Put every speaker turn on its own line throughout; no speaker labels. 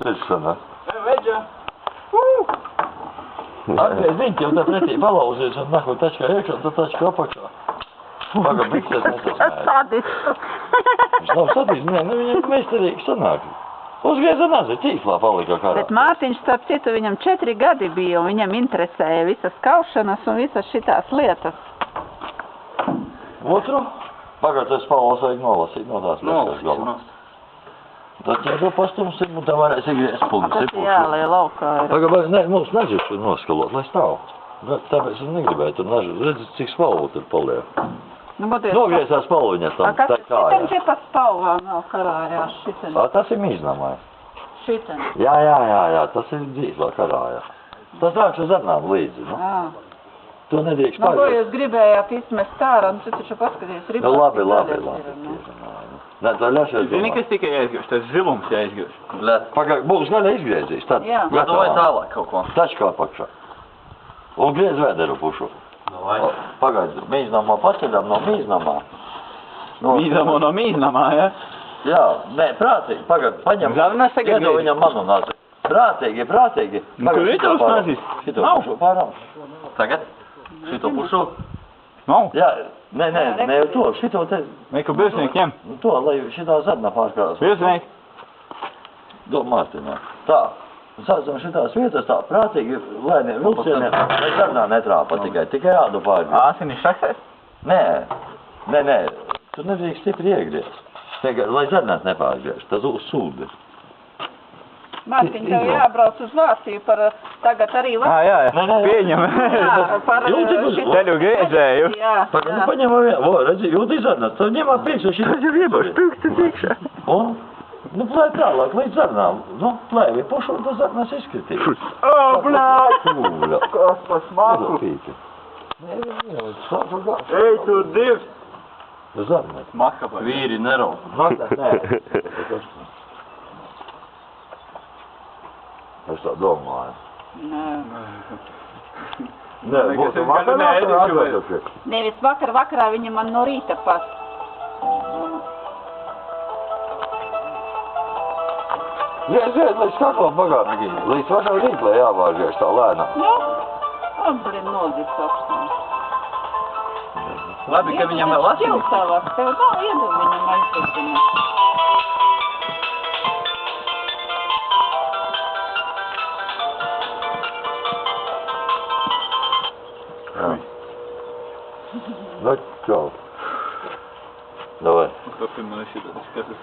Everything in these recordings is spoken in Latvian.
taču sanāk.
Veģa!
Atgriez jau tā pretī palauzies un nāko tačkā iekšā, un tā tačkā apakšā. Pagad, biksēs nesasmēja.
Sadis.
Viņš nav sadis, nē, nu viņam meistarīgi sanāk. Uzgrieza nazi, tīklā palika karā.
Bet Mārtiņš, starp citu, viņam 4 gadi bija, un viņam interesēja visas kaušanas un visas šitās lietas.
Otru? Pagad, tas palos vajag nolasīt no tās lietas galā. Tad ķēdo pastumsim, un tā varēs iegriez punktu.
Tas jālai laukā ir.
Pagad, nē, mums nažuši noskalot, lai stāv. Tāpēc es negribēju tur nažu. Redzi, cik spalvu tur paliek. Nogriez tās spalviņas tam, tā kā
šiten te pa spalvām nav karājās, šiten.
Tas ir mīznamai.
Šiten.
Jā, tas ir dzīvā karājā. Tas nākšu zarnām līdzi, nu.
Jā.
To nedrīkst
Nu, ko
pagriez.
jūs gribējāt izmest ārā, un tu taču paskaties ribās.
Labi. Nē, tā ļašies
Zini, kas tikai jāizgriež? Tas zilums jāizgriež.
Pagad, būs gaļa izgriezīs, tad.
Jā.
Vai tālāk kaut ko?
Tačkā apakšā. Un griez vēderu pušu. Pagaid, mīznamā paceļam no mīznamā.
Mīznamo no mīznamā, ja?
Jā, nē, prātīgi, pagad, paņem.
Galvenais tagad
Iedo viņam manu nazi. Prātīgi.
Nu, kur ir tavs nazis?
Šito
Nav.
pušu pārām.
Tagad?
Šito pušu.
Nav?
Jā, nē, jau to, šito te.
Vai, ka birznieki ņem?
To, lai šitā zarnā pārskārās.
Birznieki?
Dod Mārtiņā. Tā. Sācam šitās vietas tā, prātīgi, lēniem vilcieniem, lai zarnā netrāpa tikai ādu pārgriezt.
Āsini šaksēs?
Nē, tu nedrīkst stipri iegriezt. Lai zarnāt nepārgriež, tas uz sūdi.
Mārtiņ, tev jābrauc uz Vāciju par tagad arī
Jā, pieņem.
Jā, par šitā.
Teļu griezēju.
Jā.
Pagad, nu paņemam vienu, redzi, jūti zarnāt, tad ņemā priekšā šitā.
jau iebašu pirkstus iekšā.
Un, plēj tālāk, līdz zarnām. Plēj, pušu, un tas zarnās izskritīs.
Blāt!
Kūļa.
Kas pas maku? Ej, tu divs!
Zarnāt.
Maka pa vīri neraup.
Nē. Es tā domāju. Nē, būtu vakarā, atvedoties.
Nevis vakarā viņa man no rīta pas.
Zied, līdz kaklam pagāt. Līdz vakarā rītlē jāvārģēs tā lēnā.
Nu, blin, nodis apstāv.
Labi, ka viņam vēl asins.
Ķiltavas, tev nav iedu viņam aizpildināt.
Nu, čau. Davai.
Kāpēc man ir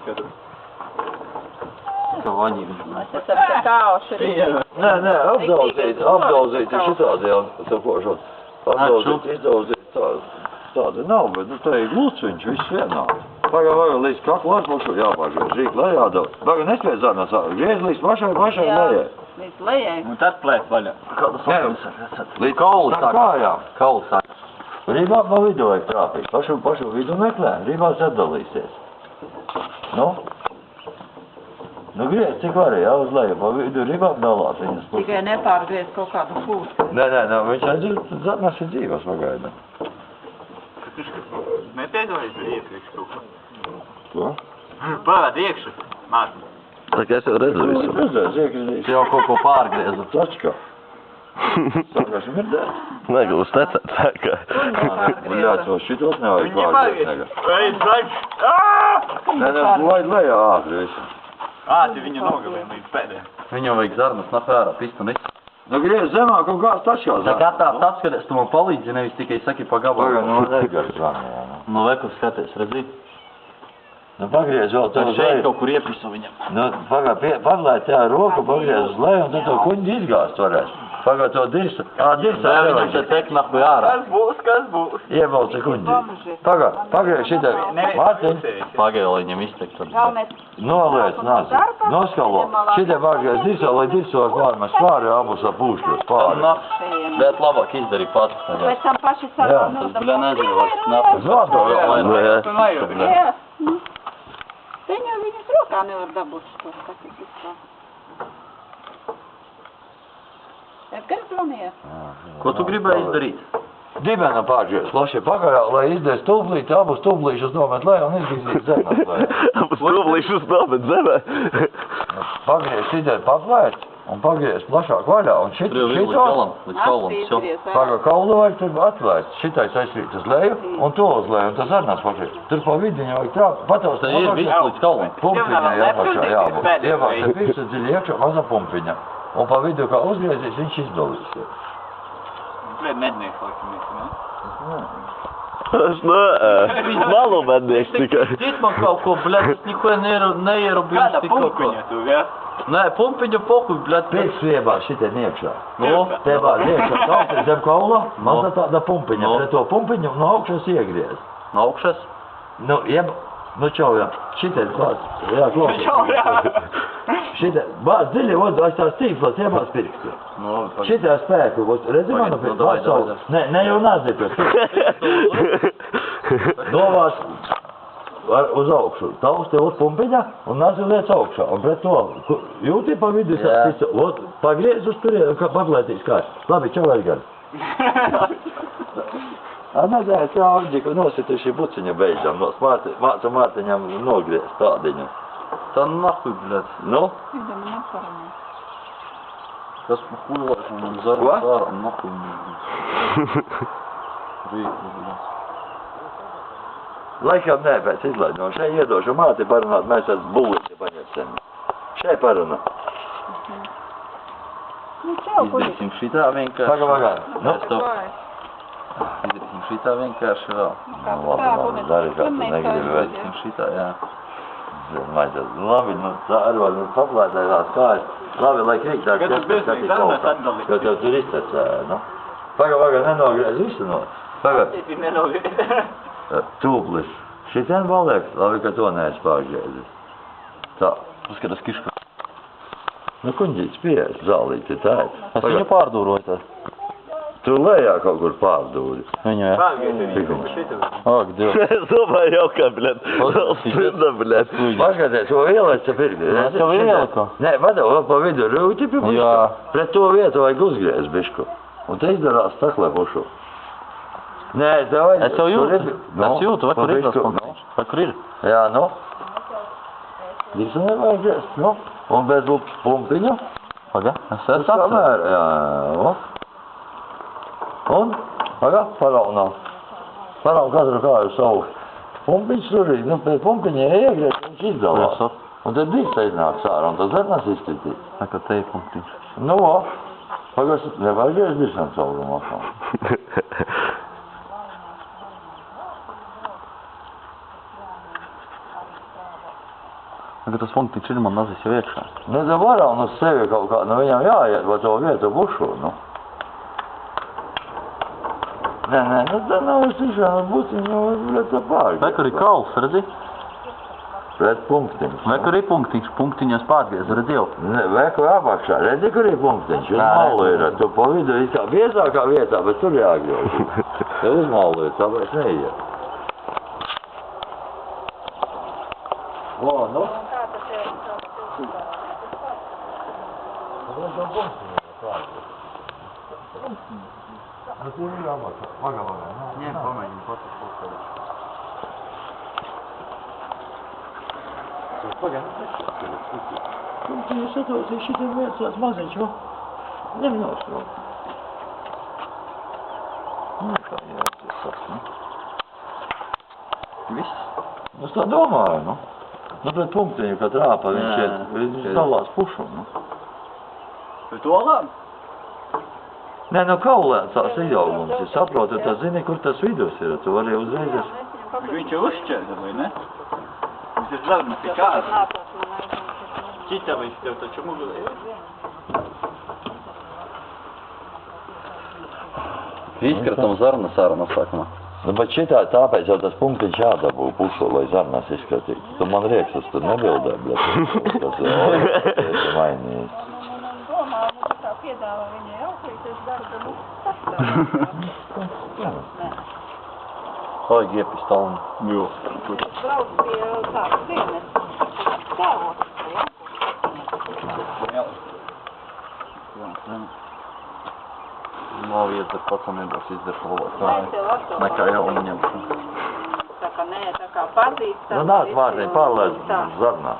skatu. Kā vaņīgi.
Mēs esam te kāoši rīt.
Nē, apdaudzīt šitādi jau sakošot. Apdaudzīt, izdaudzīt tādi nav, bet tā ir gluciņš, viss vienādi. Pagad, līdz kaklu atpakšu jāpāržies, rīt lejā daudz. Pagad, nespēj zarnās, griez līdz pašai lejai.
Līdz lejai.
Un tad plēt vaļā.
Līdz kaulu kājām. Kaulu sāk. Rībā pa vidu vajag trāpīt. Pašu vidu meklē. Rībā sadalīsies. Nu griez, cik vari, jā, uz leju. Pa vidu rībā dalās viņas.
Tikai nepārgriez kaut kādu pūstu.
Nē, viņš aizdzird, zarnās ir dzīvas pagaida.
Nepiedojies, bet iekriekš kaut ko.
Ko?
Pārād iekšu, Mārtiņ.
Tā kā es jau redzu visu.
Redzēs, iekriezīs.
Jau kaut ko pārgriezu.
Tačkā. Sākās mirdēt.
Negulus necēt tā kā.
Bļāc, vēl šitos nevajag pārgriezt negad.
Ej, zaļš!
Laid lejā ātri visu.
Āti viņu nogalien līdz pēdējiem.
Viņam vajag zarnas nafērā, pistonis.
Nu griez zemā kaut kāds tačkā
Tā kā tāds apskaties, tu man palīdzi, nevis tikai saki pa gabalu.
Pagad, nu negar zanā.
No veku skaties, redzi?
Nu pagriez vēl tev
Tad šeit kaut kur iepisu viņam.
Nu, pagad, padlēt tajā roku, pagriez uz leju, un tad to kuņģi izgāzt varēs. Pagad to dirstu. Dirstu
Vai viņam te tek nahu ārā?
Kas būs?
Iebalci kuņģi. Pagriez šitā. Mārtiņ.
Pagaid, lai viņam iztekt.
Noliec nazi. Noskalo. Šitā pagriez dirstu, lai dirstu var pārmēs pāri, abus apūšļos pāri.
Bet labāk izdarī pats.
Pēc tam paši sarunāt.
Tas, bļā, nezinu, vairs knapi.
Zvanto.
Jā. Viņas rokā nevar dabūt šo skatīties. Edgars zvanīja.
Ko tu gribēji izdarīt?
Dibena pārģēs, plaši pagarā, lai izdēs tūblīt, abus tūblīšus nomet lejā un izgīzīt zemē.
Abus tūblīšus nomet zemē.
Pagriez ideju paplēt un pagriez plašāk vaļā un
Tur jau ir līdz
šito.
galam, все.
Paga kaulu vajag tur atvērt. Šitais aizkrīt uz leju un to uz leju un tas arī nāc pakriez. Tur pa vidu viņu vajag trākt. Pataust.
Tā ir viss līdz galam.
Pumpiņai apakšā jābūt. Ievākt pirkstu dziļi iekšā maza pumpiņa. Un pa vidu kā uzgriezīs, viņš izdalīs.
Blēd mednieks, laikam, ne?
Es malu mednieks tikai.
Cit man kaut ko, bļat, es niko neierobīju.
Kāda pumpiņa tu, ja?
Nē, pumpiņu pokuj, bļat.
Pēc sviebā šitie iekšā.
Nu?
Te vār iekšā tautē zem kaula, maza tāda pumpiņa. Pret to pumpiņu no augšas iegriez.
No augšas?
Nu, nu čaujā, šitie klās. Jā, klās. Šitie, bāz dziļi, aiz tās tīklas iebāz pirkstu.
Nu,
Šitie spēku, redzi manu pirkstu? Ne jau nāzīpēc. Novās uz augšu. Tausti uz pumpiņa un nāzi liec augšā. Un pret to jūti pa vidu sācis. Pagriez uz turien, paglētīs kāds. Labi, čau Edgars. Nezēs jau Aģiku nosituši buciņu beidzam. Māca Mārtiņam nogriezt tādiņu.
Tā nahuj, bļat.
Nu?
Kas pa huļošanu man zarā, nahuj. Rīku, bļat.
Laikam nē, pēc izlaidņo. Šeit iedošu māti parunāt, mēs esam būliņi paņemsim. Šeit parunā.
Izdarīsim šitā vienkārši.
Pagā. Nu?
Izdarīsim šitā vienkārši vēl.
Labi, dari, kā tu negribi vēl.
Izdarīsim šitā, jā.
Labi, nu tā arī var paplētājās kājas. Labi, lai krīktāk,
Kad tu biznīgi zarnās atdalīt.
jo tev tur iztecēja, nu. Pagā, nenogriez visu no. Pagā, tūplis. Šitien paliek, labi, ka to neesi pārgriezis. Tā.
Paskatās kiška.
Nu, kuņģīts pieejas, zālīti tā ir.
Es viņu pārdūroju tā.
Tu lejā kaut kur pārdūri.
Viņu, jā. Ak, Dievs.
Es domāju, jau kā, bļet. Stinda, bļet.
Paskaties, to ielaic te pirkti.
Es jau ieliku.
Nē, vadau, pa vidu rūti pie puška.
Jā.
Pret to vietu vajag uzgriezt bišku. Un te izdarās taklē pušu. Nē, tev vajag...
Es jau jūtu.
Nu,
Es jūtu, vai kur ir tas
bišku,
punktiņš? Vai kur ir?
Jā, nu. Visu nevajag griezt, nu. Un bez pumpiņu.
Paga, es
Tas
atceru.
kamēr, jā, nu. Un, paga, paraunā. Paraun katru kāju savu. Pumpiņš tur ir, nu, pēc pumpiņa iegriezt, viņš izdalās. Un tad dīkta iznāk sārā, un tas zarnas izskatīt.
Tā kā te ir punktiņš.
Nu, pagas, nevajag griezt dišana caurumā.
Tā kā tas punktiņš ir man nazis jau iekšā.
Nu, tad varā un uz sevi kaut kā, nu, viņam jāiet pa to vietu bušu, nu. Nē, nu, tā nav es tiešām buciņu, bet tā pārgriez.
Vai kur ir kauls, redzi?
Pret punktiņš.
Vai kur ir punktiņš? Punktiņas pārgriez, redzi jau.
Ne, vai kur apakšā, redzi, kur ir punktiņš, uz
Nē,
malu ir,
redzu.
tu pa vidu ir kā biezākā vietā, bet tur jāgriež. Te uz malu ir, tāpēc neiet. O, nu. Nu, tur ir apakšā, pagā.
Nē, pamēģini pats uzpūst.
Punktiņš sataucīja šitam vietas tās maziņš, o. Ņem nost, o. Nu, kā jācies tas, nu.
Viss?
Es tā domāju, nu. Nu, pret punktiņu, kad rāpa, viņš
Jā,
viņš dalās pušu, nu.
Tu to labi?
Nē, nu, kaulēns tās ieaugums, ja saprotu, tad zini, kur tas vidus ir, tu vari uzreiz...
Viņš jau uzšķērda, vai ne? Viņš ir zarnas ir kāds. Cita viņš tev taču mugulēja.
Izkratam zarnas ārā no sākumā.
Nu, bet šitā tāpēc jau tas punktiņš jādabū pušu, lai zarnas izskatītu. Tu man rieksas, tu nebildē, bļet, tas ir mainījis.
Tā piedāvā viņai auklīties darba, nu,
Vajag iepistolni.
Jo.
brauc pie tādas dienas, stāvot, ja?
Nav iedzer pacaniem, tas izdzer labāk.
Lai tev atsauc.
Nekā jaunu ņemšu.
Tā kā nē, tā kā pazīstam.
Nu, nāc, Mārtiņ, pārlēdz zarnā.